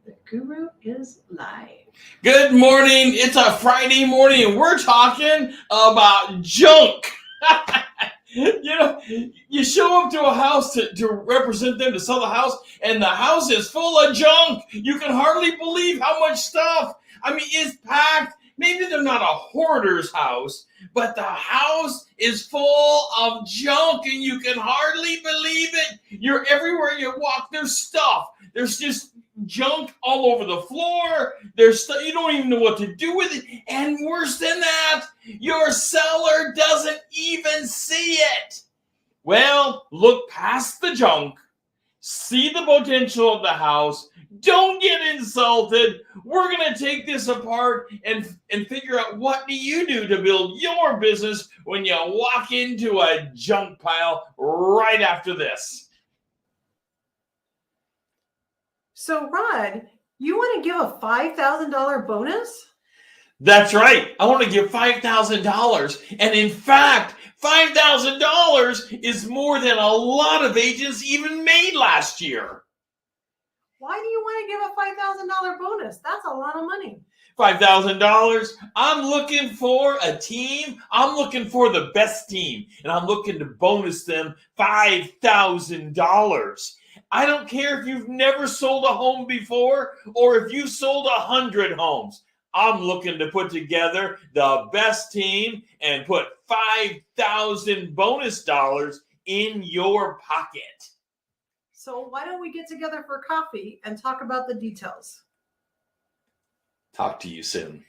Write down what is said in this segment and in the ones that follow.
The Guru is live. Good morning. It's a Friday morning and we're talking about junk. You show up to a house to represent them, to sell the house, and the house is full of junk. You can hardly believe how much stuff. I mean, it's packed. Maybe they're not a hoarder's house, but the house is full of junk and you can hardly believe it. You're everywhere you walk, there's stuff. There's just junk all over the floor. There's stuff, you don't even know what to do with it. And worse than that, your seller doesn't even see it. Well, look past the junk. See the potential of the house. Don't get insulted. We're going to take this apart and figure out what do you do to build your business when you walk into a junk pile right after this. So, Rod, you want to give a $5,000 bonus? That's right. I want to give $5,000. And in fact, $5,000 is more than a lot of agents even made last year. Why do you want to give a $5,000 bonus? That's a lot of money. $5,000. I'm looking for a team. I'm looking for the best team. And I'm looking to bonus them $5,000. I don't care if you've never sold a home before or if you sold 100 homes. I'm looking to put together the best team and put 5,000 bonus dollars in your pocket. So why don't we get together for coffee and talk about the details? Talk to you soon.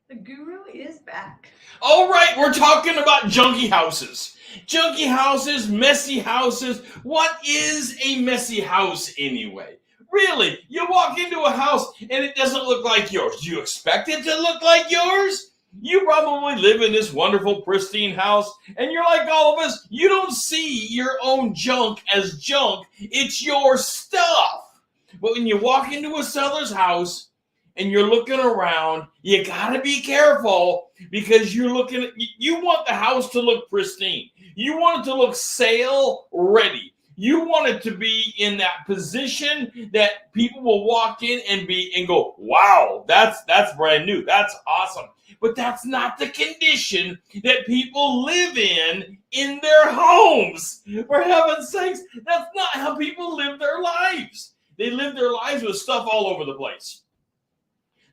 The Guru is back. All right, we're talking about junky houses. Junky houses, messy houses. What is a messy house anyway? Really, you walk into a house and it doesn't look like yours. Do you expect it to look like yours? You probably live in this wonderful, pristine house, and you're like all of us. You don't see your own junk as junk. It's your stuff. But when you walk into a seller's house and you're looking around, you got to be careful because you want the house to look pristine. You want it to look sale ready. You want it to be in that position that people will walk in and go, wow, that's brand new. That's awesome. But that's not the condition that people live in their homes. For heaven's sakes, that's not how people live their lives. They live their lives with stuff all over the place.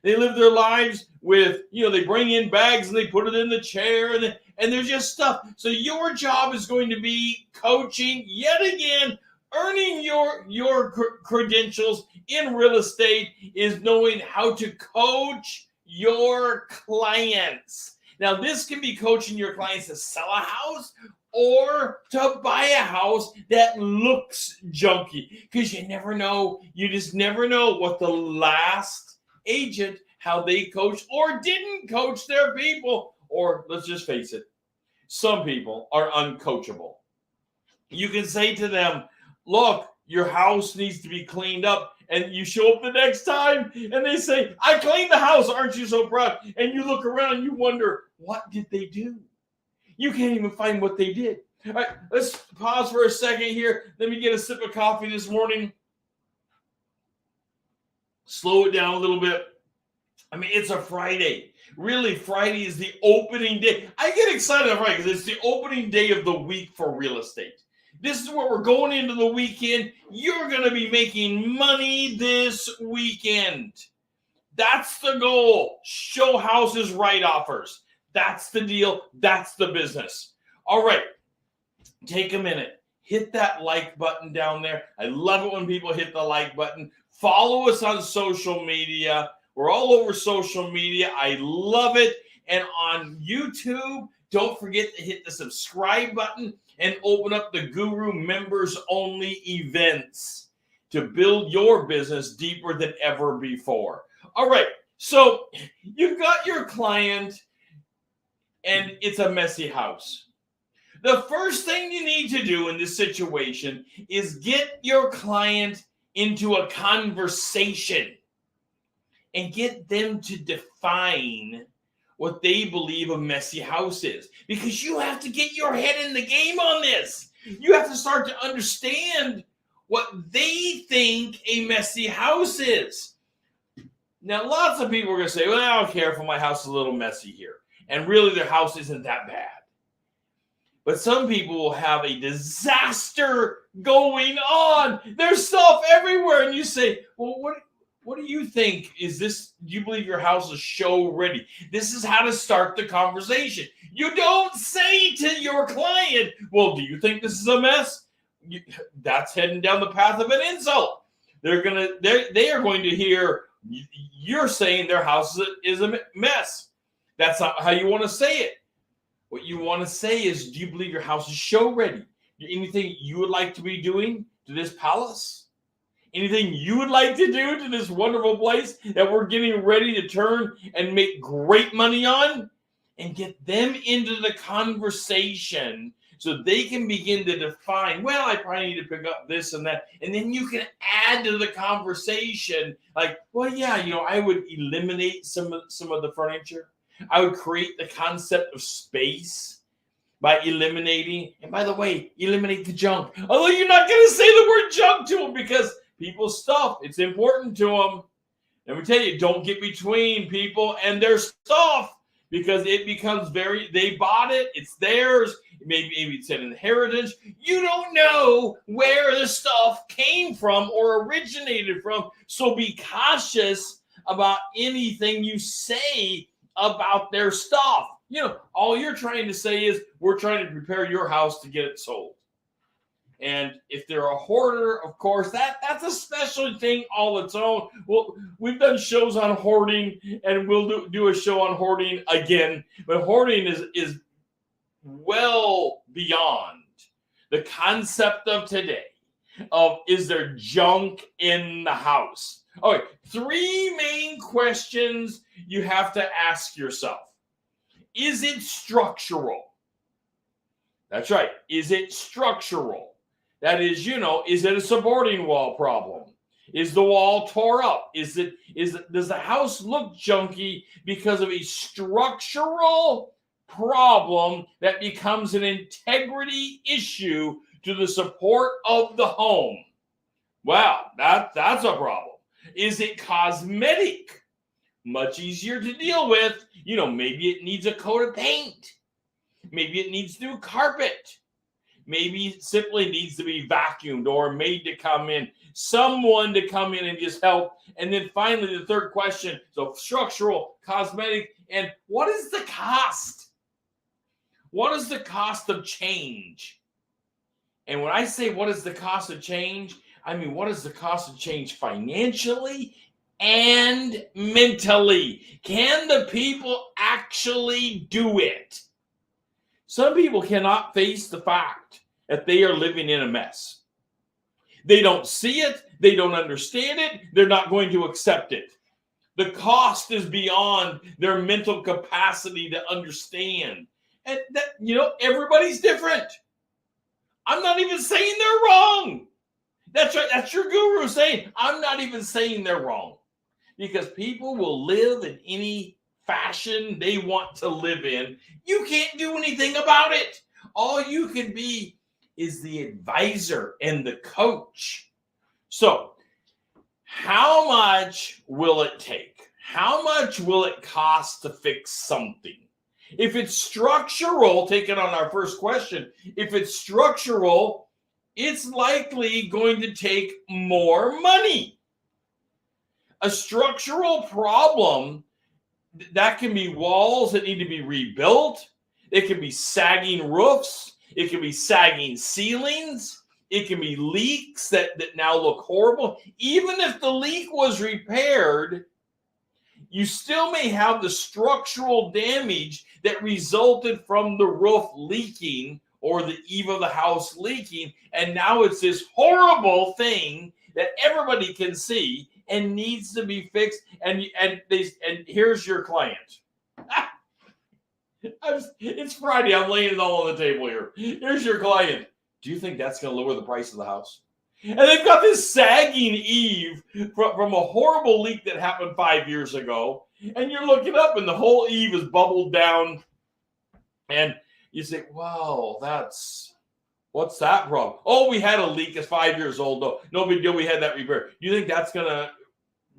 They live their lives with, they bring in bags and they put it in the chair and there's just stuff. So your job is going to be coaching yet again, earning your credentials in real estate is knowing how to coach your clients. Now, this can be coaching your clients to sell a house or to buy a house that looks junky because you never know. You just never know what the last agent, how they coached or didn't coach their people. Or let's just face it, some people are uncoachable. You can say to them, look, your house needs to be cleaned up. And you show up the next time and they say, I cleaned the house. Aren't you so proud? And you look around and you wonder, what did they do? You can't even find what they did. All right, let's pause for a second here. Let me get a sip of coffee this morning. Slow it down a little bit. I mean, it's a Friday. Really, Friday is the opening day. I get excited on Friday because it's the opening day of the week for real estate. This is where we're going into the weekend. You're going to be making money this weekend. That's the goal. Show houses right offers. That's the deal. That's the business. All right. Take a minute. Hit that like button down there. I love it when people hit the like button. Follow us on social media. We're all over social media. I love it. And on YouTube, don't forget to hit the subscribe button and open up the Guru members only events to build your business deeper than ever before. All right. So you've got your client and it's a messy house. The first thing you need to do in this situation is get your client into a conversation and get them to define what they believe a messy house is. Because you have to get your head in the game on this. You have to start to understand what they think a messy house is. Now, lots of people are going to say, well, I don't care if my house is a little messy here. And really, their house isn't that bad. But some people will have a disaster going on. There's stuff everywhere. And you say, well, what do you think? Do you believe your house is show ready? This is how to start the conversation. You don't say to your client, well, do you think this is a mess? That's heading down the path of an insult. They are going to hear you're saying their house is a mess. That's not how you want to say it. What you want to say is, do you believe your house is show ready? Anything you would like to be doing to this palace? Anything you would like to do to this wonderful place that we're getting ready to turn and make great money on? And get them into the conversation so they can begin to define, well, I probably need to pick up this and that. And then you can add to the conversation like, well, yeah, I would eliminate some of the furniture. I would create the concept of space by eliminating, and by the way, eliminate the junk. Although you're not going to say the word junk to them because people's stuff, it's important to them. Let me tell you, don't get between people and their stuff because it becomes they bought it, it's theirs. Maybe it's an inheritance. You don't know where the stuff came from or originated from. So be cautious about anything you say about their stuff. All you're trying to say is we're trying to prepare your house to get it sold. And if they're a hoarder, of course, that's a special thing all its own. Well, we've done shows on hoarding, and we'll do a show on hoarding again. But hoarding is well beyond the concept of today of is there junk in the house? Okay, 3 main questions you have to ask yourself. Is it structural? That's right. Is it structural? That is, is it a supporting wall problem? Is the wall tore up? Does the house look junky because of a structural problem that becomes an integrity issue to the support of the home? Wow, that's a problem. Is it cosmetic? Much easier to deal with. Maybe it needs a coat of paint. Maybe it needs new carpet. Maybe it simply needs to be vacuumed or made to come in. Someone to come in and just help. And then finally, the third question. So structural, cosmetic, and what is the cost? What is the cost of change? And when I say what is the cost of change, I mean, what is the cost of change financially and mentally? Can the people actually do it? Some people cannot face the fact that they are living in a mess. They don't see it. They don't understand it. They're not going to accept it. The cost is beyond their mental capacity to understand. And that, everybody's different. I'm not even saying they're wrong. That's right. That's your guru saying, I'm not even saying they're wrong. Because people will live in any fashion they want to live in. You can't do anything about it. All you can be is the advisor and the coach. So, how much will it take? How much will it cost to fix something? If it's structural, take it on our first question. If it's structural, it's likely going to take more money. A structural problem, that can be walls that need to be rebuilt. It can be sagging roofs. It can be sagging ceilings. It can be leaks that now look horrible. Even if the leak was repaired, you still may have the structural damage that resulted from the roof leaking or the eave of the house leaking. And now it's this horrible thing that everybody can see and needs to be fixed. And here's your client. It's Friday. I'm laying it all on the table here. Here's your client. Do you think that's going to lower the price of the house? And they've got this sagging eave from a horrible leak that happened 5 years ago. And you're looking up and the whole eave is bubbled down. And you say, wow, that's What's that problem? Oh, we had a leak. It's 5 years old. No big deal. We had that repaired. Do you think that's going to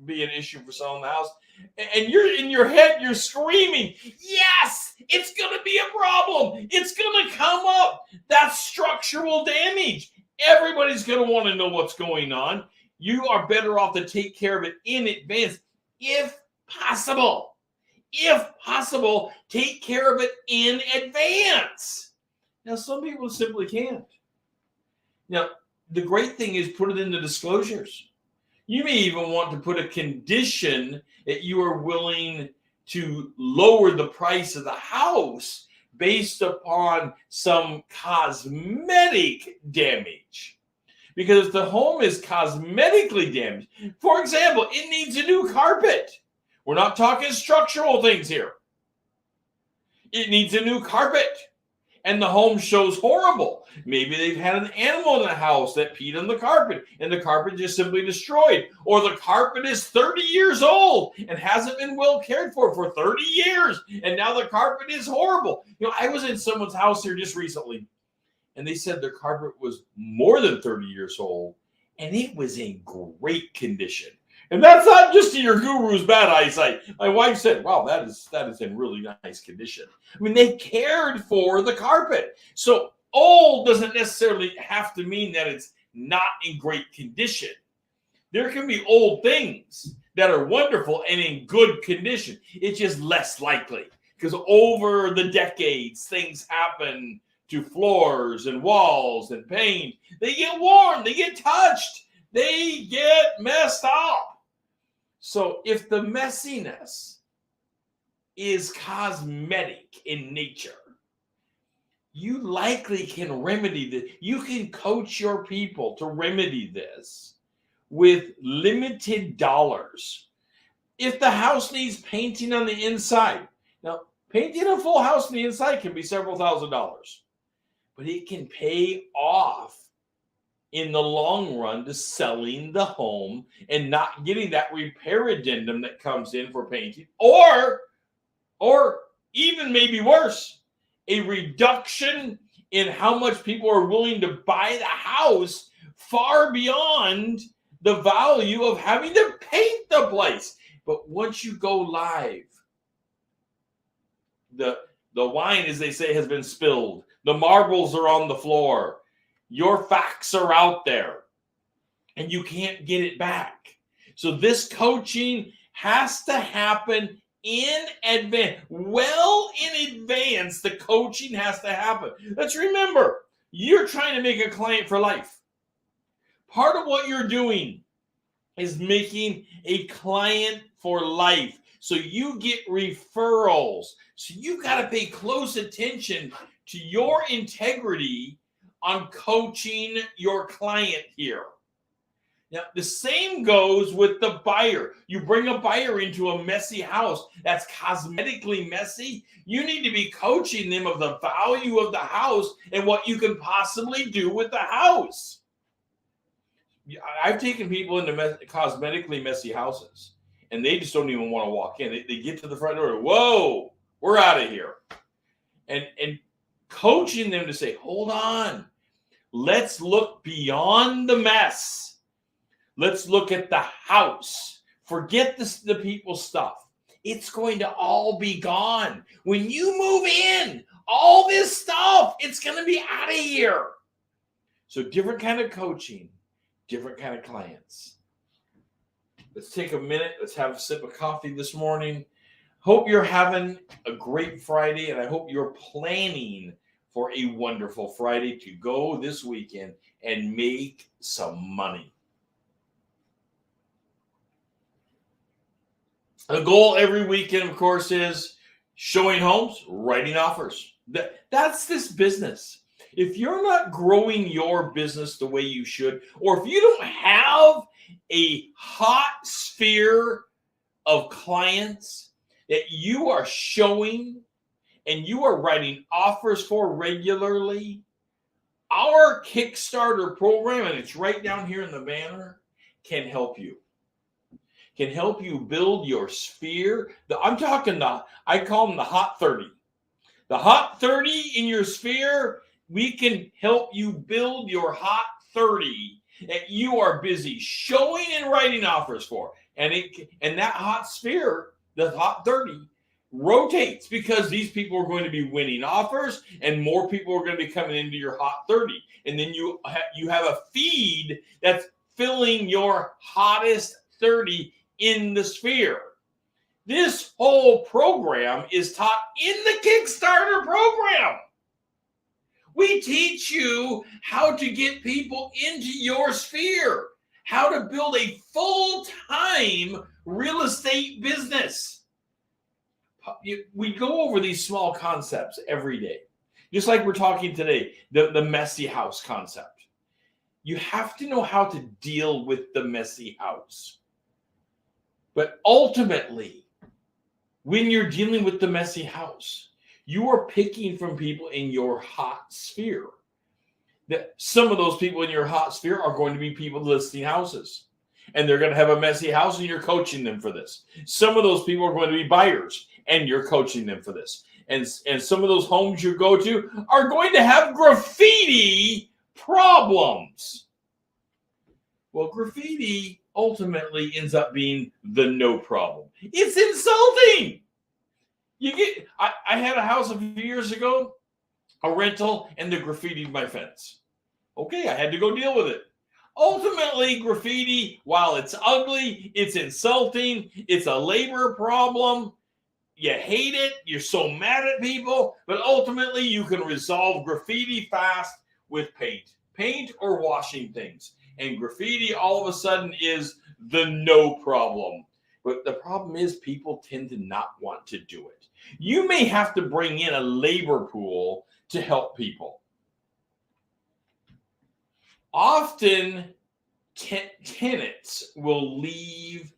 be an issue for selling the house? And you're in your head, you're screaming, yes, it's going to be a problem. It's going to come up. That's structural damage. Everybody's going to want to know what's going on. You are better off to take care of it in advance, if possible. If possible, take care of it in advance. Now, some people simply can't. Now, the great thing is put it in the disclosures. You may even want to put a condition that you are willing to lower the price of the house based upon some cosmetic damage. Because if the home is cosmetically damaged, for example, it needs a new carpet. We're not talking structural things here. It needs a new carpet. And the home shows horrible. Maybe they've had an animal in the house that peed on the carpet and the carpet just simply destroyed. Or the carpet is 30 years old and hasn't been well cared for 30 years. And now the carpet is horrible. I was in someone's house here just recently and they said their carpet was more than 30 years old and it was in great condition. And that's not just to your guru's bad eyesight. My wife said, wow, that is in really nice condition. I mean, they cared for the carpet. So old doesn't necessarily have to mean that it's not in great condition. There can be old things that are wonderful and in good condition. It's just less likely because over the decades, things happen to floors and walls and paint. They get worn, they get touched, they get messed up. So if the messiness is cosmetic in nature, you likely can remedy this. You can coach your people to remedy this with limited dollars. If the house needs painting on the inside, now painting a full house on the inside can be several $1,000s, but it can pay off in the long run to selling the home and not getting that repair addendum that comes in for painting, or even maybe worse, a reduction in how much people are willing to buy the house far beyond the value of having to paint the place. But once you go live, the wine, as they say, has been spilled. The marbles are on the floor. Your facts are out there and you can't get it back. So this coaching has to happen in advance. Well, in advance, the coaching has to happen. Let's remember, you're trying to make a client for life. Part of what you're doing is making a client for life. So you get referrals. So you've got to pay close attention to your integrity on coaching your client here. Now, the same goes with the buyer. You bring a buyer into a messy house that's cosmetically messy. You need to be coaching them of the value of the house and what you can possibly do with the house. I've taken people into cosmetically messy houses, and they just don't even want to walk in. They get to the front door, whoa, we're out of here. And coaching them to say, hold on, let's look beyond the mess. Let's look at the house. Forget the people's stuff. It's going to all be gone. When you move in, all this stuff, it's going to be out of here. So different kind of coaching, different kind of clients. Let's take a minute. Let's have a sip of coffee this morning. Hope you're having a great Friday, and I hope you're planning for a wonderful Friday to go this weekend and make some money. The goal every weekend, of course, is showing homes, writing offers. That's this business. If you're not growing your business the way you should, or if you don't have a hot sphere of clients that you are showing and you are writing offers for regularly, our Kickstarter program, and it's right down here in the banner, can help you. Can help you build your sphere. I call them the hot 30. The hot 30 in your sphere We can help you build your hot 30 that you are busy showing and writing offers for. And that hot sphere, the hot 30, rotates because these people are going to be winning offers and more people are going to be coming into your hot 30. And then you have a feed that's filling your hottest 30 in the sphere. This whole program is taught in the Kickstarter program. We teach you how to get people into your sphere, how to build a full-time real estate business. We go over these small concepts every day, just like we're talking today, the messy house concept. You have to know how to deal with the messy house. But ultimately, when you're dealing with the messy house, you are picking from people in your hot sphere. That some of those people in your hot sphere are going to be people listing houses, and they're going to have a messy house, and you're coaching them for this. Some of those people are going to be buyers, and you're coaching them for this. And some of those homes you go to are going to have graffiti problems. Well, graffiti ultimately ends up being the no problem. It's insulting. I had a house a few years ago, a rental, and they graffitied my fence. Okay, I had to go deal with it. Ultimately, graffiti, while it's ugly, it's insulting, it's a labor problem. You hate it, you're so mad at people, but ultimately you can resolve graffiti fast with paint or washing things. And graffiti all of a sudden is the no problem. But the problem is people tend to not want to do it. You may have to bring in a labor pool to help people. Often, tenants will leave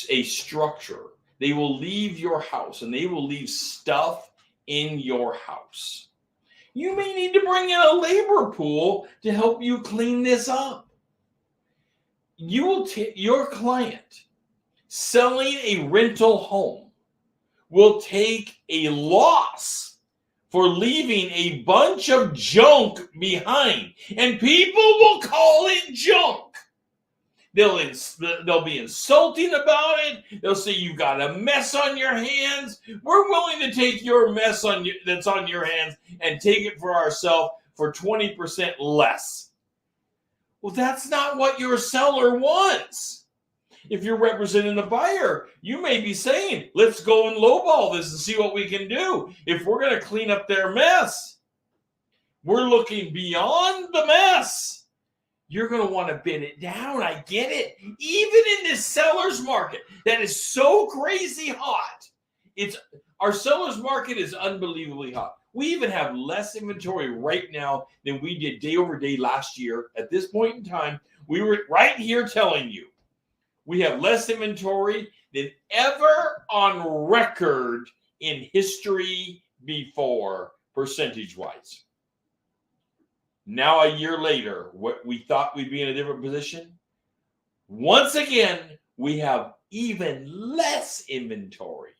a structure. They will leave your house and they will leave stuff in your house. You may need to bring in a labor pool to help you clean this up. Your client selling a rental home will take a loss for leaving a bunch of junk behind. And people will call it junk. They'll be insulting about it. They'll say you've got a mess on your hands. We're willing to take your mess that's on your hands and take it for ourselves for 20% less. Well, that's not what your seller wants. If you're representing the buyer, you may be saying, let's go and lowball this and see what we can do. If we're going to clean up their mess, we're looking beyond the mess. You're going to want to bid it down. I get it. Even in this seller's market that is so crazy hot, our seller's market is unbelievably hot. We even have less inventory right now than we did day over day last year. At this point in time, we were right here telling you we have less inventory than ever on record in history before, percentage-wise. Now, a year later, what we thought we'd be in a different position, once again, we have even less inventory.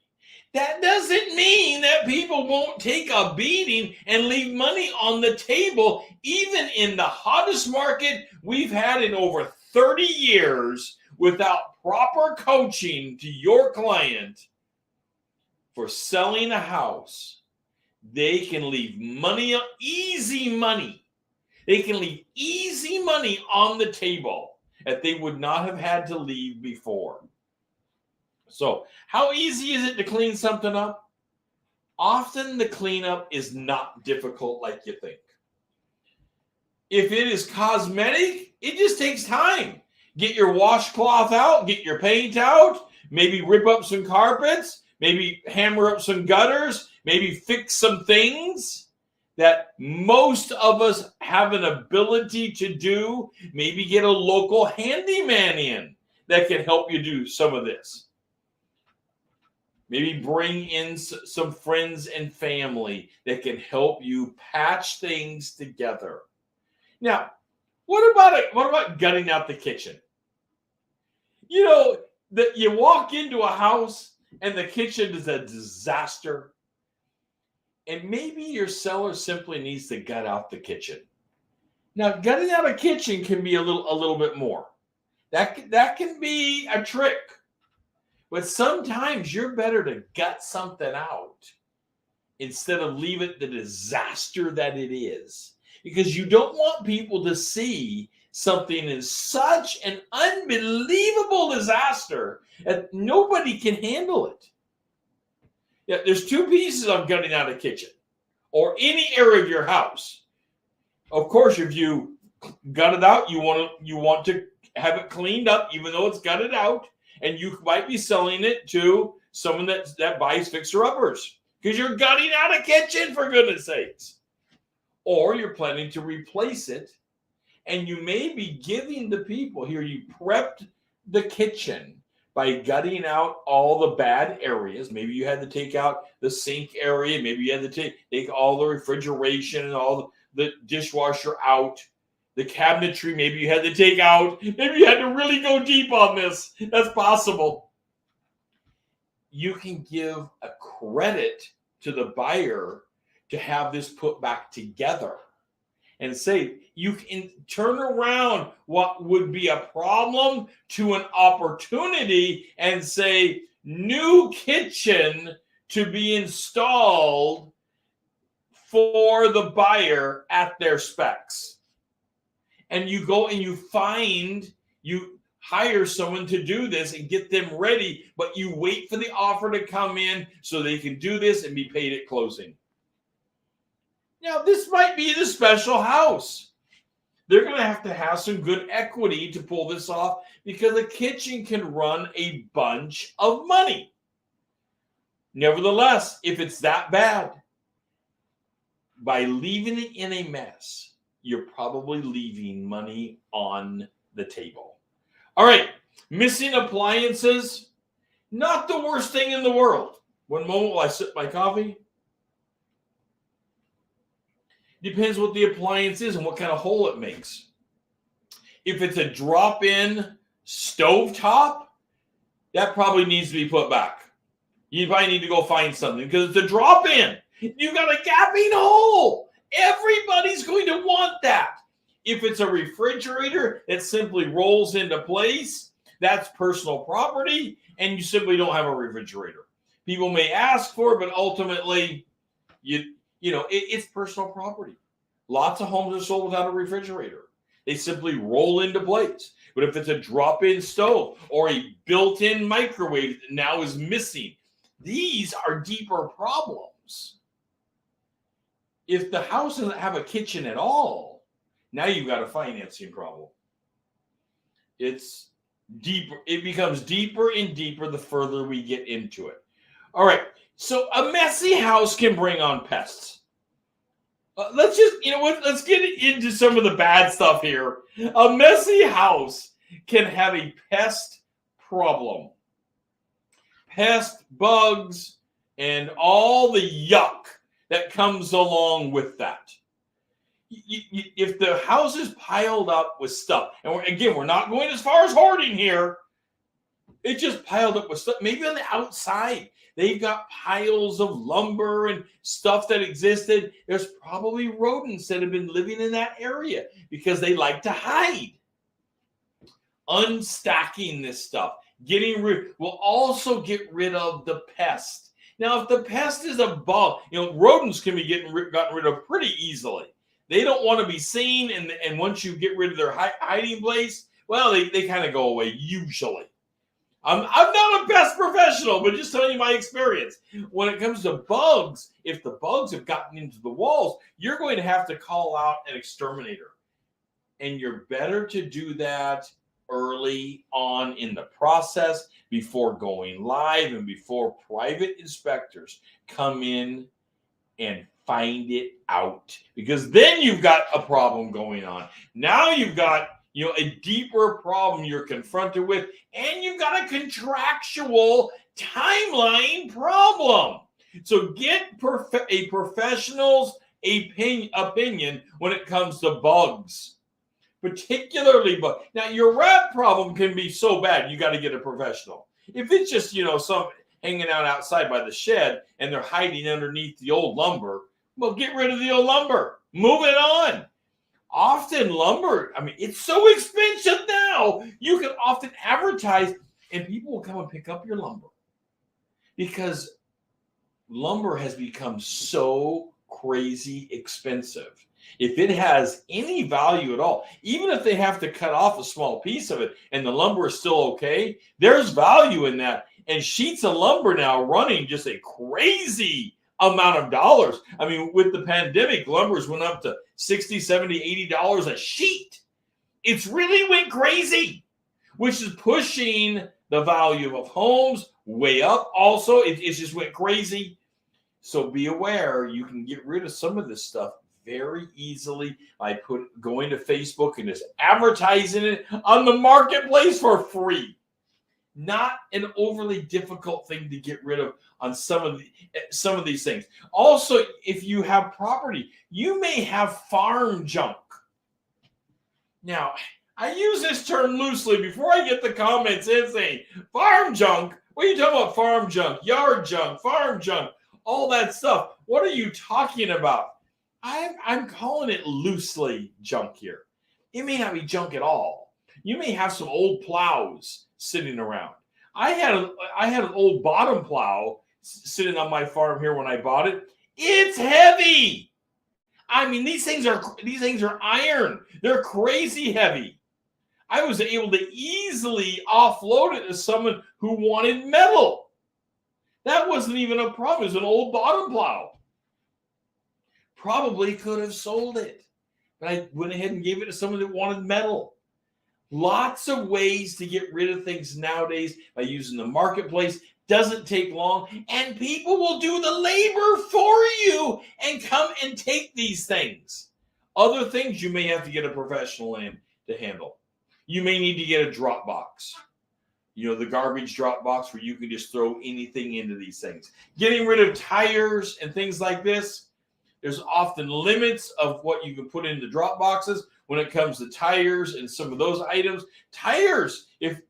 That doesn't mean that people won't take a beating and leave money on the table, even in the hottest market we've had in over 30 years, without proper coaching to your client for selling a house. They can leave money, easy money. They can leave easy money on the table that they would not have had to leave before. So, how easy is it to clean something up? Often the cleanup is not difficult like you think. If it is cosmetic, it just takes time. Get your washcloth out, get your paint out, maybe rip up some carpets, maybe hammer up some gutters, maybe fix some things that most of us have an ability to do. Maybe get a local handyman in that can help you do some of this. Maybe bring in some friends and family that can help you patch things together. Now, what about gutting out the kitchen? You know, that you walk into a house and the kitchen is a disaster. And maybe your seller simply needs to gut out the kitchen. Now, gutting out a kitchen can be a little bit more. That can be a trick. But sometimes you're better to gut something out instead of leave it the disaster that it is. Because you don't want people to see something in such an unbelievable disaster that nobody can handle it. Yeah, there's two pieces of gutting out a kitchen or any area of your house. Of course, if you gut it out, you want to have it cleaned up, even though it's gutted out, and you might be selling it to someone that buys fixer-uppers because you're gutting out a kitchen, for goodness sakes. Or you're planning to replace it, and you may be giving the people here, you prepped the kitchen by gutting out all the bad areas. Maybe you had to take out the sink area. Maybe you had to take all the refrigeration and all the dishwasher out. The cabinetry, maybe you had to take out. Maybe you had to really go deep on this. That's possible. You can give a credit to the buyer to have this put back together and say, you can turn around what would be a problem to an opportunity and say, new kitchen to be installed for the buyer at their specs. And you go and you hire someone to do this and get them ready, but you wait for the offer to come in so they can do this and be paid at closing. Now, this might be the special house. They're going to have some good equity to pull this off because a kitchen can run a bunch of money. Nevertheless, if it's that bad, by leaving it in a mess, you're probably leaving money on the table. All right, missing appliances, not the worst thing in the world. One moment while I sip my coffee. Depends what the appliance is and what kind of hole it makes. If it's a drop-in stovetop, that probably needs to be put back. You probably need to go find something because it's a drop-in. You got a gaping hole. Everybody's going to want that. If it's a refrigerator that simply rolls into place, that's personal property, and you simply don't have a refrigerator. People may ask for it, but ultimately, it's personal property. Lots of homes are sold without a refrigerator. They simply roll into place. But if it's a drop-in stove or a built-in microwave that now is missing, these are deeper problems. If the house doesn't have a kitchen at all, now you've got a financing problem. It's deeper. It becomes deeper and deeper the further we get into it. All right. So a messy house can bring on pests. Let's get into some of the bad stuff here. A messy house can have a pest problem. Pest, bugs, and all the yuck that comes along with that. If the house is piled up with stuff, and we're not going as far as hoarding here. It's just piled up with stuff. Maybe on the outside, they've got piles of lumber and stuff that existed. There's probably rodents that have been living in that area because they like to hide. Unstacking this stuff, will also get rid of the pest. Now, if the pest is a bug, rodents can be gotten rid of pretty easily. They don't want to be seen, and once you get rid of their hiding place, well, they kind of go away usually. I'm not a pest professional, but just telling you my experience. When it comes to bugs, if the bugs have gotten into the walls, you're going to have to call out an exterminator. And you're better to do that early on in the process before going live and before private inspectors come in and find it out, because then you've got a problem going on. Now you've got a deeper problem you're confronted with, and you've got a contractual timeline problem. So get a professional's opinion when it comes to bugs. Particularly bugs. Now, your rat problem can be so bad, you got to get a professional. If it's just, some hanging out outside by the shed and they're hiding underneath the old lumber. Well, get rid of the old lumber. Move it on. Often lumber, I mean, it's so expensive now. You can often advertise and people will come and pick up your lumber because lumber has become so crazy expensive. If it has any value at all, even if they have to cut off a small piece of it and the lumber is still okay, there's value in that. And sheets of lumber now running just a crazy amount of dollars. I mean, with the pandemic, lumbers went up to $60, $70, $80 a sheet. It's really went crazy, which is pushing the value of homes way up. Also, it just went crazy. So be aware, you can get rid of some of this stuff very easily by going to Facebook and just advertising it on the marketplace for free. Not an overly difficult thing to get rid of on some of these things. Also, if you have property, you may have farm junk. Now, I use this term loosely before I get the comments in saying, farm junk? What are you talking about, farm junk, yard junk, farm junk, all that stuff? What are you talking about? I'm calling it loosely junk here. It may not be junk at all. You may have some old plows sitting around. I had an old bottom plow sitting on my farm here when I bought it. It's heavy. I mean, these things are iron. They're crazy heavy. I was able to easily offload it to someone who wanted metal. That wasn't even a problem. It was an old bottom plow. Probably could have sold it, but I went ahead and gave it to someone that wanted metal. Lots of ways to get rid of things nowadays by using the marketplace. Doesn't take long, and people will do the labor for you and come and take these things. Other things you may have to get a professional in to handle. You may need to get a drop box. You know, the garbage drop box where you can just throw anything into these things. Getting rid of tires and things like this. There's often limits of what you can put into drop boxes when it comes to tires and some of those items. Tires, if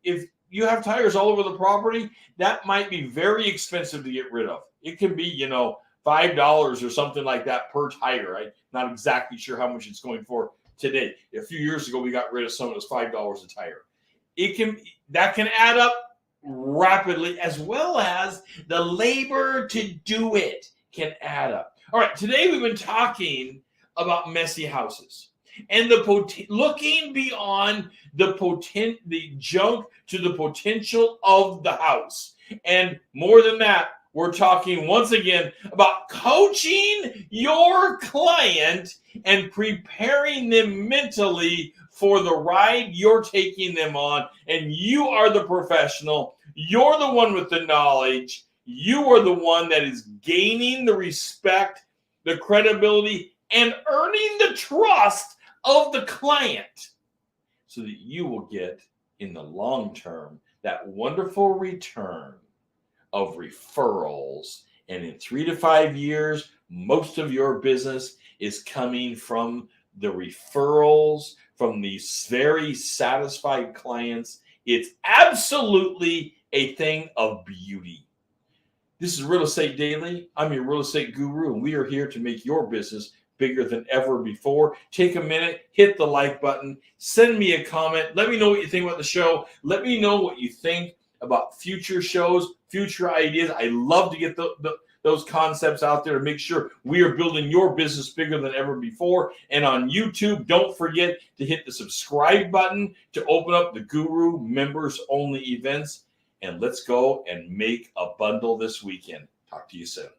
you have tires all over the property, that might be very expensive to get rid of. It can be, $5 or something like that per tire. I'm not exactly sure how much it's going for today. A few years ago, we got rid of some of those $5 a tire. That can add up rapidly, as well as the labor to do it can add up. All right, today we've been talking about messy houses and looking beyond the junk to the potential of the house. And more than that, we're talking once again about coaching your client and preparing them mentally for the ride you're taking them on. And you are the professional. You're the one with the knowledge. You are the one that is gaining the respect, the credibility, and earning the trust of the client so that you will get, in the long term, that wonderful return of referrals. And in 3 to 5 years, most of your business is coming from the referrals, from these very satisfied clients. It's absolutely a thing of beauty. This is Real Estate Daily. I'm your real estate guru, and we are here to make your business bigger than ever before. Take a minute, hit the like button, send me a comment. Let me know what you think about the show. Let me know what you think about future shows, future ideas. I love to get those concepts out there to make sure we are building your business bigger than ever before. And on YouTube, don't forget to hit the subscribe button to open up the Guru members only events. And let's go and make a bundle this weekend. Talk to you soon.